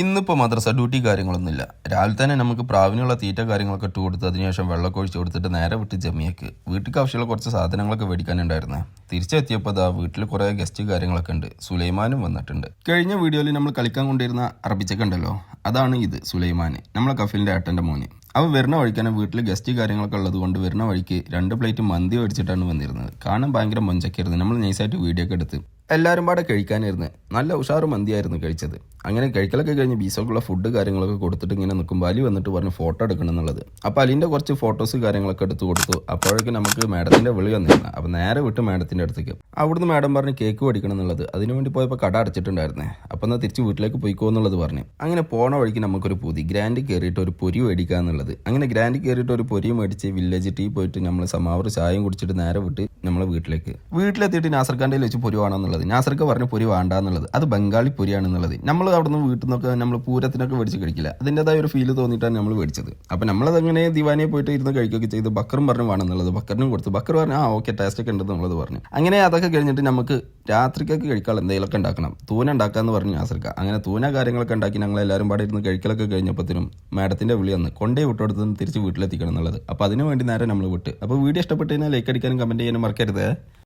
ഇന്നിപ്പോൾ മദ്രസ ഡ്യൂട്ടി കാര്യങ്ങളൊന്നുമില്ല. രാവിലെ തന്നെ നമുക്ക് പ്രാവിനുള്ള തീറ്റ കാര്യങ്ങളൊക്കെ ഇട്ട് കൊടുത്ത് അതിനുശേഷം വെള്ളമൊക്കെ ഒഴിച്ച് കൊടുത്തിട്ട് നേരെ വിട്ട് ജമിയക്ക് വീട്ടിലേക്ക് ആവശ്യമുള്ള കുറച്ച് സാധനങ്ങളൊക്കെ മേടിക്കാനുണ്ടായിരുന്നു. തിരിച്ചെത്തിയപ്പോൾ അതാ വീട്ടിൽ കുറേ ഗസ്റ്റ് കാര്യങ്ങളൊക്കെ ഉണ്ട്. സുലൈമാനും വന്നിട്ടുണ്ട്. കഴിഞ്ഞ വീഡിയോയിൽ നമ്മൾ കളിക്കാൻ കൊണ്ടിരുന്ന അറബിച്ചക്ക ഉണ്ടല്ലോ, അതാണ് ഇത് സുലൈമാൻ, നമ്മളെ കഫിലിൻ്റെ ഏട്ടൻ്റെ മോന്. അവൻ വരുന്ന വഴിക്കാണ് വീട്ടിൽ ഗസ്റ്റ് കാര്യങ്ങളൊക്കെ ഉള്ളത് കൊണ്ട് വരുന്ന വഴിക്ക് 2 പ്ലേറ്റ് മന്തി മേടിച്ചിട്ടാണ് വന്നിരുന്നത്. കാണാൻ ഭയങ്കര മൊഞ്ചക്കായിരുന്നു. നമ്മൾ നൈസായിട്ട് വീഡിയോ ഒക്കെ എടുത്ത് എല്ലാവരും പാടെ കഴിക്കാനായിരുന്നു. നല്ല ഉഷാറ് മന്തിയായിരുന്നു കഴിച്ചത്. അങ്ങനെ കഴിക്കലൊക്കെ കഴിഞ്ഞ് ബീസോക്കുള്ള ഫുഡ് കാര്യങ്ങളൊക്കെ കൊടുത്തിട്ട് ഇങ്ങനെ നിൽക്കുമ്പോൾ അലി വന്നിട്ട് പറഞ്ഞ് ഫോട്ടോ എടുക്കണം എന്നുള്ളത്. അപ്പോൾ അലിൻ്റെ കുറച്ച് ഫോട്ടോസ് കാര്യങ്ങളൊക്കെ എടുത്ത് കൊടുത്തു. അപ്പോഴേക്കും നമുക്ക് മാഡത്തിൻ്റെ വിളി വന്നിരുന്നു. അപ്പോൾ നേരെ വിട്ട് മാഡത്തിൻ്റെ അടുത്തേക്ക്. അവിടുന്ന് മാഡം പറഞ്ഞ് കേക്ക് മേടിക്കണം എന്നുള്ളത്. അതിനു വേണ്ടി പോയപ്പോൾ കട അടച്ചിട്ടുണ്ടായിരുന്നേ. അപ്പോൾ എന്നാൽ തിരിച്ച് വീട്ടിലേക്ക് പോയിക്കോ എന്നുള്ളത് പറഞ്ഞു. അങ്ങനെ പോണ വഴിക്ക് നമുക്കൊരു പുതി ഗ്രാൻഡ് കയറിയിട്ട് ഒരു പൊരി മേടിക്കുക എന്നുള്ളത്. അങ്ങനെ ഗ്രാൻഡ് കയറിയിട്ട് ഒരു പൊരി മേടിച്ച് വില്ലേജ് ടീ പോയിട്ട് നമ്മൾ സമാവർ ചായയും കുടിച്ചിട്ട് നേരെ വിട്ട് നമ്മളെ വീട്ടിലെത്തിയിട്ട് നാസർഖാൻ്റെ വെച്ച് പൊരി വേണമെന്നുള്ളത്. നാസർക്ക് പറഞ്ഞ പൊരി വേണ്ടാന്നുള്ളത്. അത് ബംഗാളി പൊരിയാണെന്നുള്ളത്. നമ്മൾ അവിടെ നിന്ന് വീട്ടിൽ നിന്നൊക്കെ നമ്മൾ പൂരത്തിനൊക്കെ മേടിച്ച് കഴിക്കില്ല. അതിൻ്റെതായ ഒരു ഫീല് തോന്നിയിട്ടാണ് നമ്മൾ മേടിച്ചത്. അപ്പോൾ നമ്മളതങ്ങനെ ദിവാനിയെ പോയിട്ട് ഇരുന്ന് കഴിക്കുകയൊക്കെ ചെയ്ത് ബക്കറും പറഞ്ഞു വേണമെന്നുള്ളത്. ബക്കറിനും കൊടുത്തു. ബക്കർ പറഞ്ഞു ഓക്കെ ടേസ്റ്റ് ഒക്കെ ഉണ്ടെന്നുള്ളത് പറഞ്ഞു. അങ്ങനെ അതൊക്കെ കഴിഞ്ഞിട്ട് നമുക്ക് രാത്രിക്കൊക്കെ കഴിക്കാനുള്ള എന്തെങ്കിലുമൊക്കെ ഉണ്ടാക്കണം. തൂന ഉണ്ടാക്കാമെന്ന് പറഞ്ഞു നാസർക്ക. അങ്ങനെ തൂന കാര്യങ്ങളൊക്കെ ഉണ്ടാക്കി ഞങ്ങൾ എല്ലാവരും പാടെ ഇരുന്ന് കഴിക്കലൊക്കെ കഴിഞ്ഞപ്പോഴത്തേനും മാഡത്തിൻ്റെ വിളി വന്ന് കൊണ്ടേ വിട്ടുകൊടുത്ത് തിരിച്ച് വീട്ടിലെത്തിക്കണം എന്നുള്ളത്. അപ്പോൾ അതിന് വേണ്ടി നേരെ നമ്മൾ വിട്ട്. അപ്പോൾ വീഡിയോ ഇഷ്ടപ്പെട്ട് കഴിഞ്ഞാൽ ലൈക്ക് അടിക്കാനും കമൻറ്റ് ചെയ്യാനും മറക്കരുത്.